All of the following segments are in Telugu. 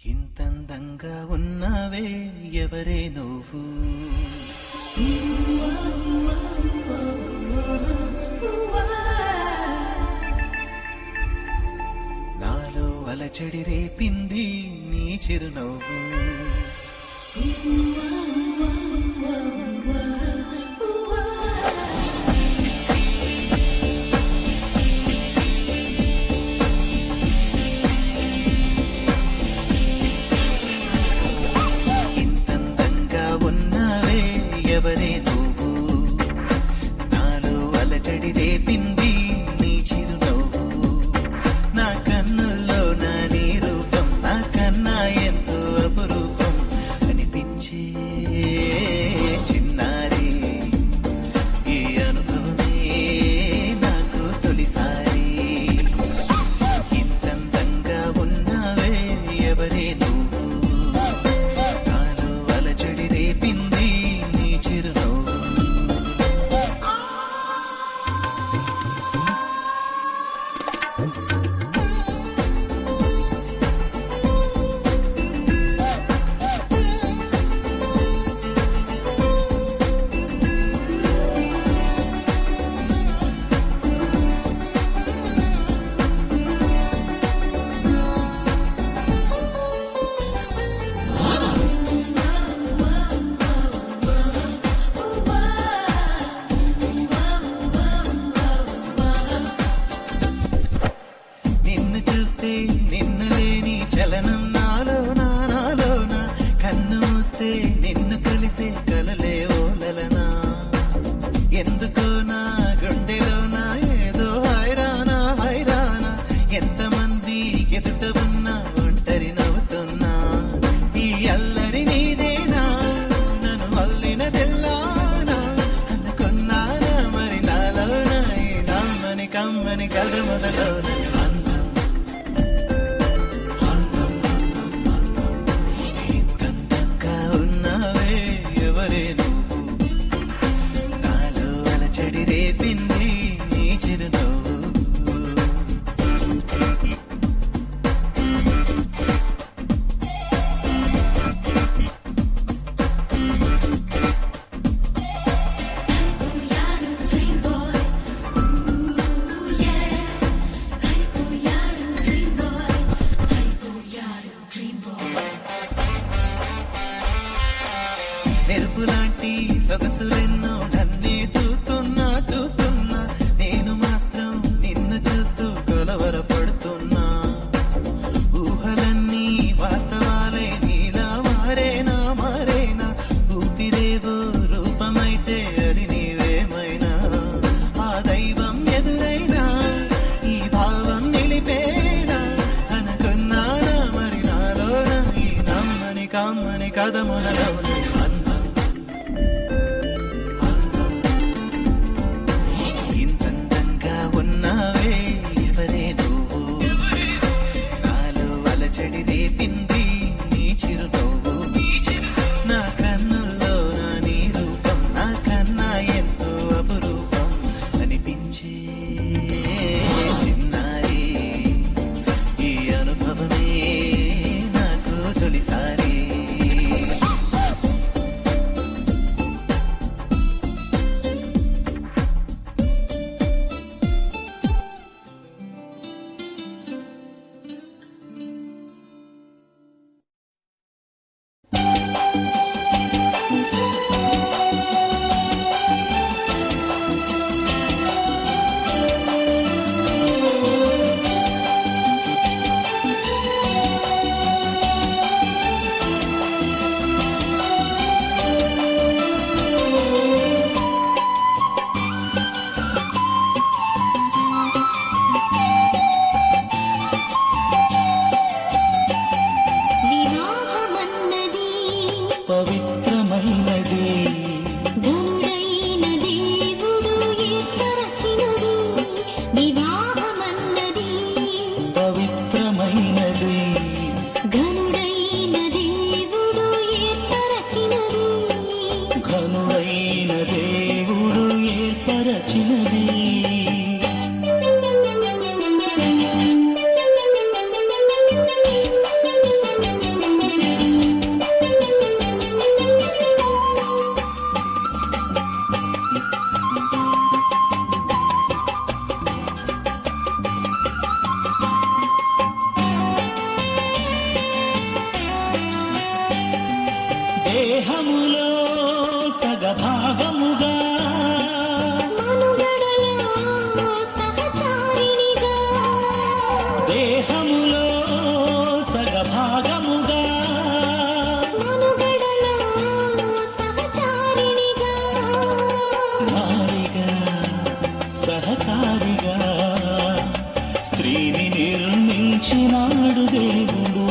ఇంతందంగా ఉన్నావే ఎవరే నువ్వు, నాలో అలచడి రేపింది నీ చిరునవ్వు. ఇంతందంగా ఉన్నావే ఎవరే నువ్వు, నాలో అలచడి రేపింది నీ చిరునవ్వు. నా కన్నుల్లో నా నీ రూపం నాకన్నా ఎంతో అపురూపం అనిపించే మెరుపులాంటి సొగసులెన్నో నన్నే చూస్తున్నా చూస్తున్నా నేను మాత్రం నిన్ను చూస్తూ కొలవరపడుతున్నా ఊహలన్నీ వాస్తవాలే నీలా మారేనా మారేనా ఊపిరేవో రూపమైతే అది నీవేమైనా ఆ దైవం ఎదురైనా ఈ భావం నిలిపేనా అనుకున్నానా మరి నాలోన ఈ నమ్మని కమ్మని కథ మొదలవునా దేహములో సగభాగముగా మనుగడలో సహచారిణిగా దేహములో సగభాగముగా మనుగడలో సహచారిణిగా నారిగా సహకారిగా స్త్రీని నిర్మించినాడు దేవుడు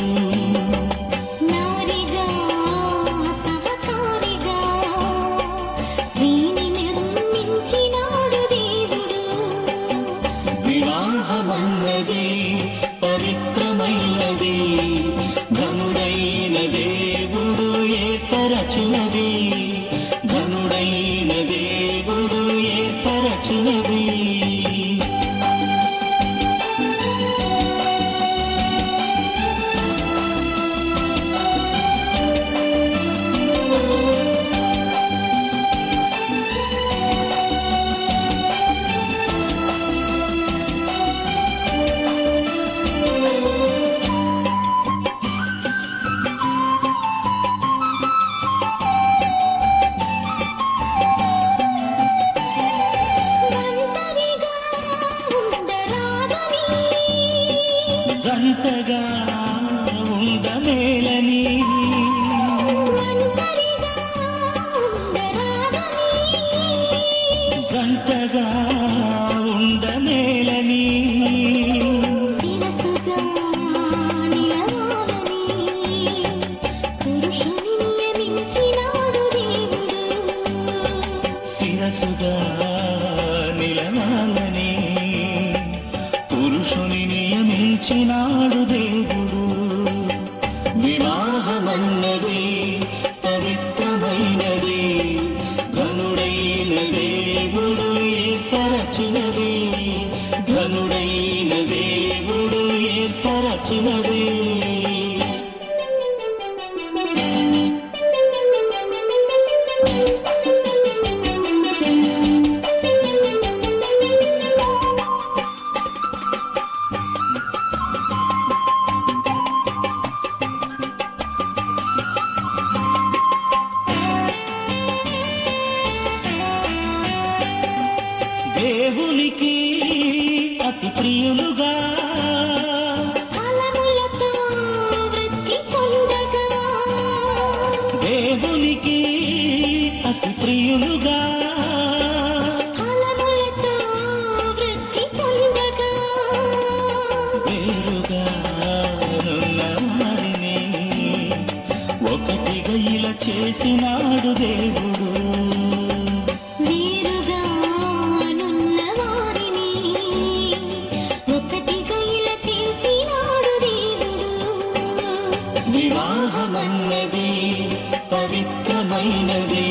పవిత్రమైనది ఘనుడైన దేవుడు ఏర్పరచినది ఘనుడైన దేవుడు ఏర్పరచినది జంటగా ఉండమేలని జంటగా ఉండమేలని శిరసుగా నిలవాలని పురుషుని నియమించినాడు దేవుడు. శిరసుగా నిలవాలని పురుషుని నియమించినాడు దేవుడు. వివాహమన్నది పవిత్రమైనది, ఘనుడైన దేవుడు ఏర్పరచినది, ఘనుడైన దేవుడు ఏర్పరచినది. దేవునికి అతి ప్రియులుగా ఫలములతో వృద్ధి పొందగా, దేవునికి అతి ప్రియులుగా ఫలములతో వృద్ధి పొందగా, వేరుగా నున్న వారిని ఒకటిగా ఇలా చేసినాడు దేవుడు. వేరుగా నున్న వారిని ఒకటిగా ఇలా చేసినాడు దేవుడు. వివాహమన్నది పవిత్రమైనది,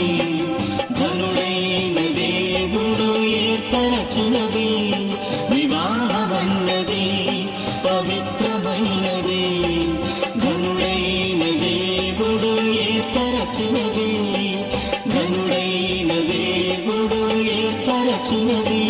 ఘనుడైన దేవుడు ఏర్పరచినది. వివాహమన్నది పవిత్రమైనది, ఘనుడైన దేవుడు ఏర్పరచినది, ఘనుడైన దేవుడు ఏర్పరచినది.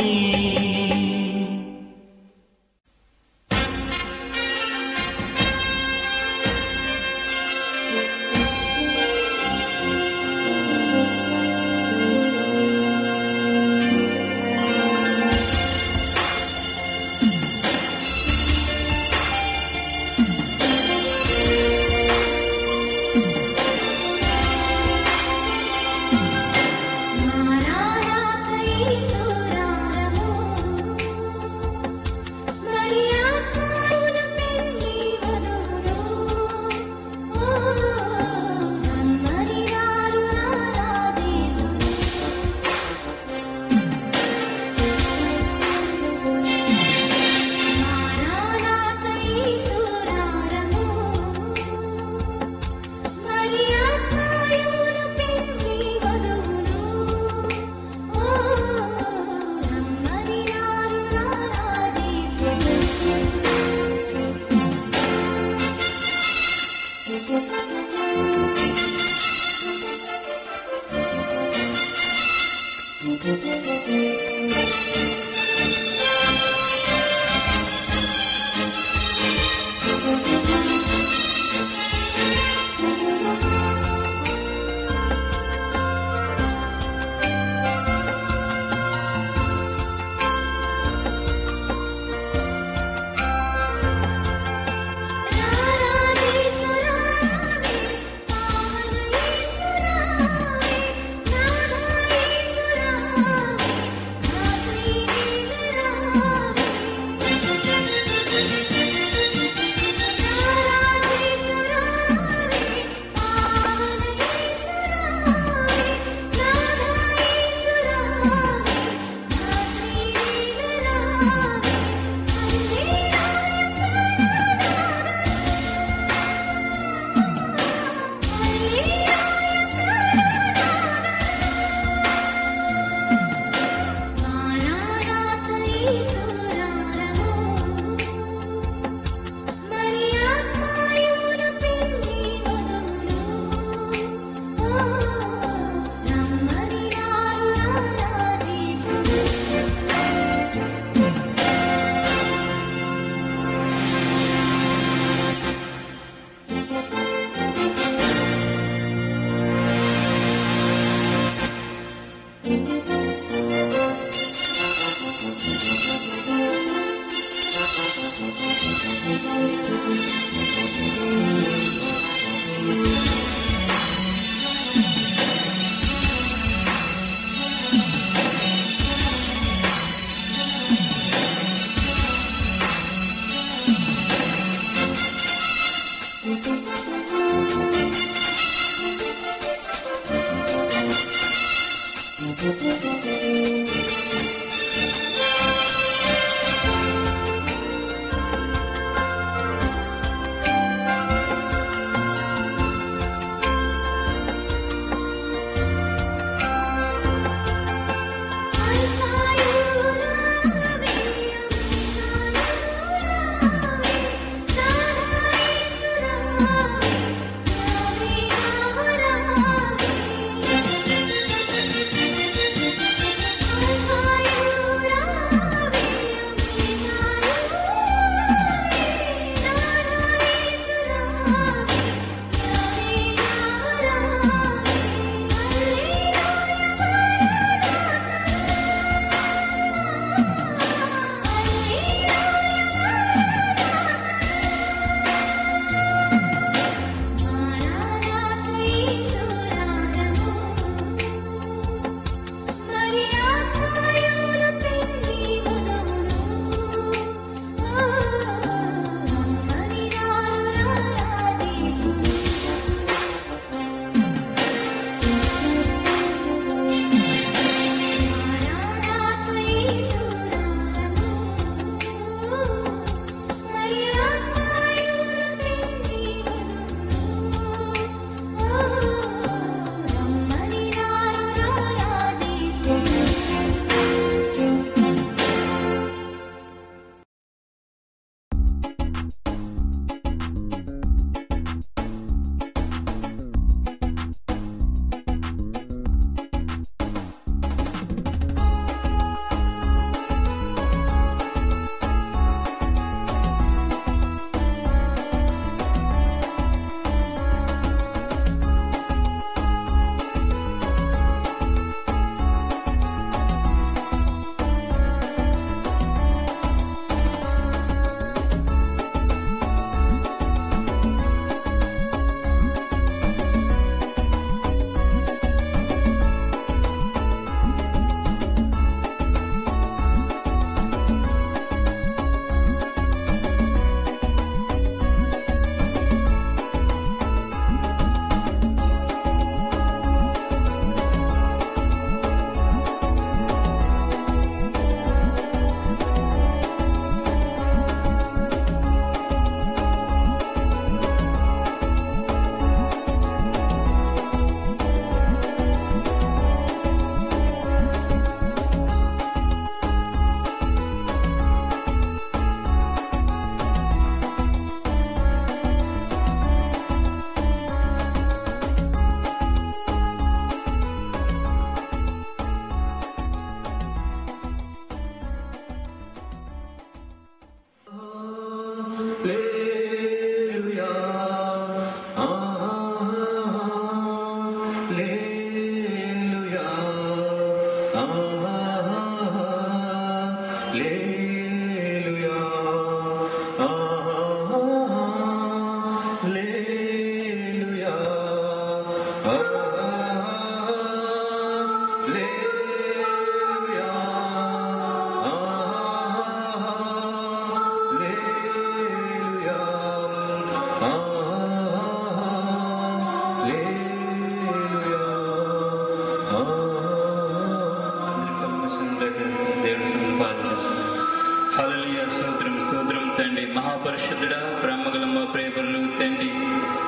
మహాపరిశుద్ధుడా, ప్రేమగల మా ప్రేమలు తండ్రి,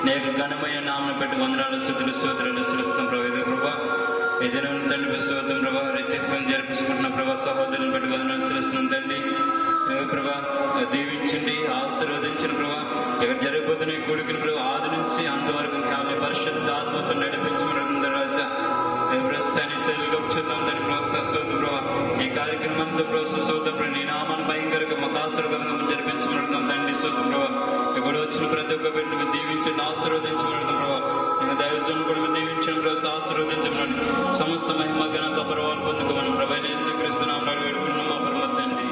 నీకు ఘనమైన నామను పెట్టి వందనాలు స్తుతులు స్తోత్రాలు సృష్టం ప్రభు. ప్రభా ఏదైనా తండ్రి స్తోత్రం ప్రభా, రచిత్వం జరిపించుకుంటున్న ప్రభా సహోదరుని బట్టి వందనాలు సృష్టం తండ్రి. ప్రభా దీవించండి, ఆశీర్వదించిన ప్రభా, ఇక్కడ జరిగిపోతున్న ఈ కొడుకుని ప్రభు ఆది నుంచి అంతవరకు కేవలం పరిశుద్ధ ఆత్మతో నడిపించుకున్న రాజా ప్రస్తుతాన్ని శైలిగా చూద్దాం దాన్ని ప్రోత్సహిస్తూ ప్రభా ఈ కార్యక్రమం అంతా ప్రోత్సహిస్తూ నీ నామాన్ని భయంకరంగా మాకు ఆశీర్వాదంగా జరిపించుకున్నాం తండ్రి స్తోత్రం ప్రభా. ఇక్కడ వచ్చిన ప్రతి ఒక్క బిడ్డను దీవించండి, ఆశీర్వదించమన్నాడు ప్రభా. నేను దైవజనం కూడా దీవించడం కోసం ఆశీర్వదించమన్నాడు. సమస్త మహిమ ఘనత పర్వాలు పొందుకోమని ప్రభా యేసుక్రీస్తు నామములో వేడుకున్నాం మా పరమ తండ్రి.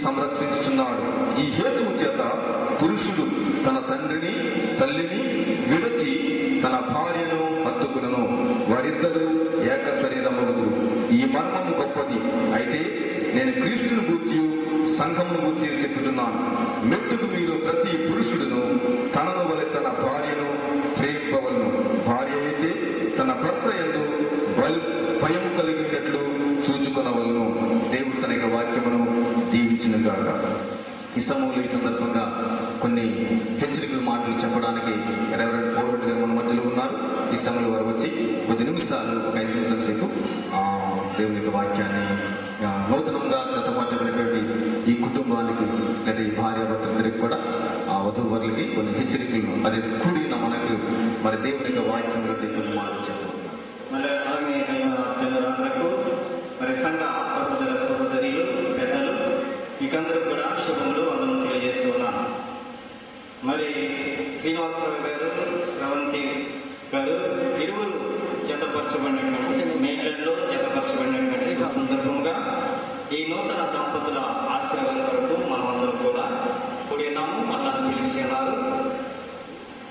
సంరక్షించుచున్నాడు. ఈ హేతువు చేత పురుషుడు తన తండ్రిని తల్లి గొప్పది. అయితే నేను క్రీస్తును గూర్చి సంఘమును గూర్చి చెప్పుతున్నాను. మెట్టుకు మీరు ప్రతి పురుషుడును తనను వలె తన భార్యను ప్రేమింపవలను. భార్య అయితే తన భర్త యందు భయము కలిగినట్లు చూచుకొనవలను. దేవుడు తన యొక్క వాక్యమును దీవించినగాక. ఈ సమయంలో ఈ సందర్భంగా కొన్ని హెచ్చరికల మాటలు చెప్పడానికి రెవరెండ్ పౌల్రెడ్డి గారు మన మధ్యలో ఉన్నారు. ఈ సమయంలో వారు వచ్చి కొద్ది నిమిషాలు, ఒక 5 నిమిషాల సేపు దేవుని యొక్క వాక్యాన్ని నూతనంగా జతపరచబడినటువంటి ఈ కుటుంబానికి లేదా ఈ భార్యాభర్తలందరికీ కూడా ఆ వధూవరులకి కొన్ని హెచ్చరికలను అదే కూడిన మనకు మరి దేవుని యొక్క వాక్యం కొన్ని మాటలు చెప్తున్నారు. మరి అలాగే జనరాలకు మరి సంఘ సహోదర సహోదరులు పెద్దలు మీకందరూ కూడా శుభములు వందనం తెలియజేస్తూ ఉన్నాను. మరి శ్రీనివాసరావు గారు, శ్రవంతి గారు ఇరువురు జతపరచబడినటువంటి మేకల్లో జతపరచబడినటువంటి సందర్భంగా ఈ నూతన దంపతుల ఆశీర్వాదం కొరకు మనమందరం కూడా కూడి ఉన్నాము. మనల్ని పిలిచి ఉన్నారు.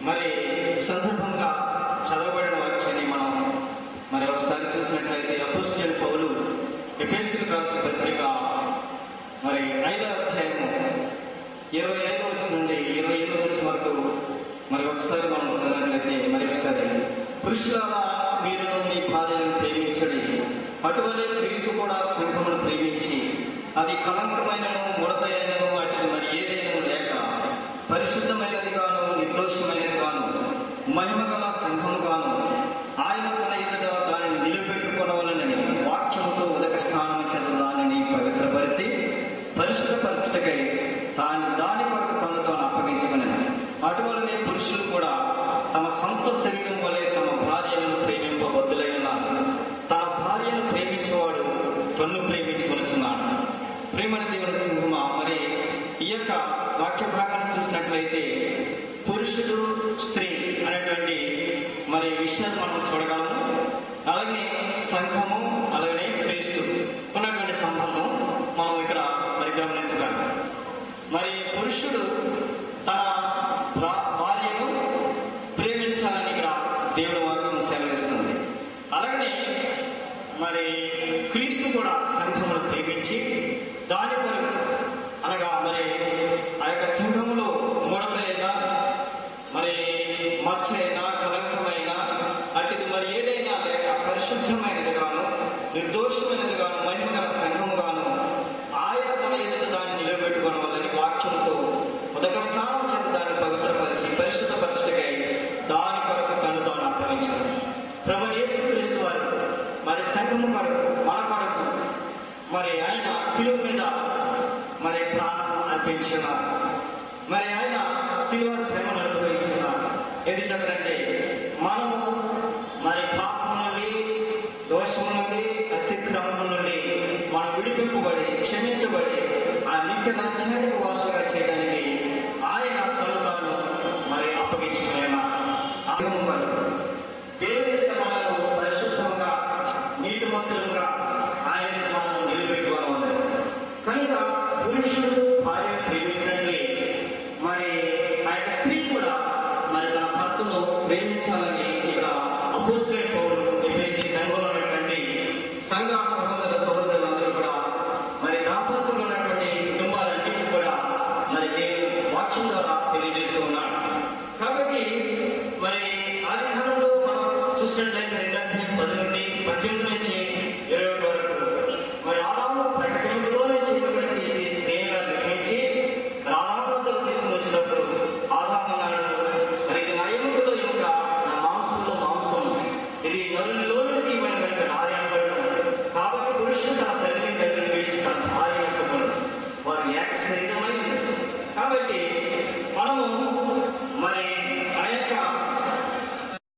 మరి ఈ సందర్భంగా చదవబడిన వాక్యాన్ని మనం మరి ఒకసారి చూసినట్లయితే అపోస్తలుడైన పౌలు ఎఫెసీయులకు రాసిన పత్రిక మరి 5వ అధ్యాయము 25వ వచనం నుండి 28వ వచనం వరకు మరి ఒకసారి మనం చదివినట్లయితే మరి ఒకసారి, పురుషులారా మీరు మీ భార్యను ప్రేమించండి, అటువలే క్రీస్తు కూడా సంఘమును ప్రేమించి అది కలంకమైనను ముడతైనను అటు మరి ఏదైనా లేక పరిశుద్ధమైనది గాను నిర్దోషమైనది గాను మహిమగల సంఘము గాను ఆయన తన ఎదుట దానిని నిలబెట్టుకోవాలని వాక్యముతో ఉదక స్నానం చేత దానిని పవిత్రపరిచి పరిశుద్ధపరచుటకై దాని కొరకు తను తాను అప్పగించుకున్నాను. అటువలనే పురుషులు కూడా తమ సొంత శరీరం వలె తమ భార్యలను ప్రేమింపవద్దులై ఉన్నారు. తన భార్యను ప్రేమించేవాడు తన్ను ప్రేమించుకొనుచున్నాడు. ప్రేమని దేవుని సింహమ. మరి ఈ యొక్క వాక్య భాగాన్ని చూసినట్లయితే పురుషుడు స్త్రీ అనేటువంటి మరి విషయాన్ని మనం చూడగలము. అలాగే సంఘము అలాగే క్రీస్తు ఉన్నటువంటి సంబంధం మనం ఇక్కడ మరి గమనించగలం. మరి పురుషుడు తన భార్యను ప్రేమించాలని ఇక్కడ దేవుని వాక్యం సెలవిస్తుంది. అలాగనే మరి క్రీస్తు కూడా సంఘమును ప్రేమించి దాని కొరకు అనగా మరి ఆ యొక్క సంఘములో ముడతైనా మరి మచ్చైనా కలంకమైన అటుది మరి ఏదైనా లేక పరిశుద్ధమైనది గాను నిర్దోషమైనది గాను మహిమగల సంఘము గాను ఆయన తన ఎదుట దాన్ని నిలబెట్టుకోవడం వల్లని వాక్యంతో ఉదక స్నానం చేత దాన్ని పవిత్రపరిచి పరిశుద్ధపరచుటకై దాని కొరకు తను తాను అప్పగించాడు. ప్రభువు యేసుక్రీస్తు వారు మరి సంఘము కొరకు మన కొరకు మరి ఆయన శిలువ మీద మరి ప్రాణం అర్పించున్నారు. మరి ఆయన శిలువ శ్రమను అనుభవించున్నారు. ఎందుకు చెప్పారంటే మనము మరి పాపం నుండి, దోషము నుండి, అతిక్రమం నుండి మనం విడిపింపబడి క్షమించబడి ఆ నిత్య రాజ్యానికి వారసుగా చేయడానికి ఆయన తను తాను మరి అప్పగించుకునేవారు. దేవుని మనను పరిశుద్ధంగా నీతిమంతులుగా ఆయన మనల్ని నిలబెట్టుకోవాలి. కనుక పురుషుడు భార్యను ప్రేమించినట్లే మరి ఆ యొక్క స్త్రీ కూడా మరి తన భర్తను ప్రేమించాలని ఇక్కడ అపోస్తలుడైన పౌలు ఎఫెసీ సంఘంలో ఉన్నటువంటి సంఘ సహోదర సహోదరులందరూ కూడా మరి దాంపత్యంలో ఉన్నటువంటి కుటుంబాలన్నింటినీ కూడా మరి దేవుని వాక్యం ద్వారా తెలియజేస్తూ ఉన్నాడు. కాబట్టి మరి ఆది కాలంలో మనం చూసినట్లయితే 2 అధ్యాయం 10 నుండి 18 నుంచి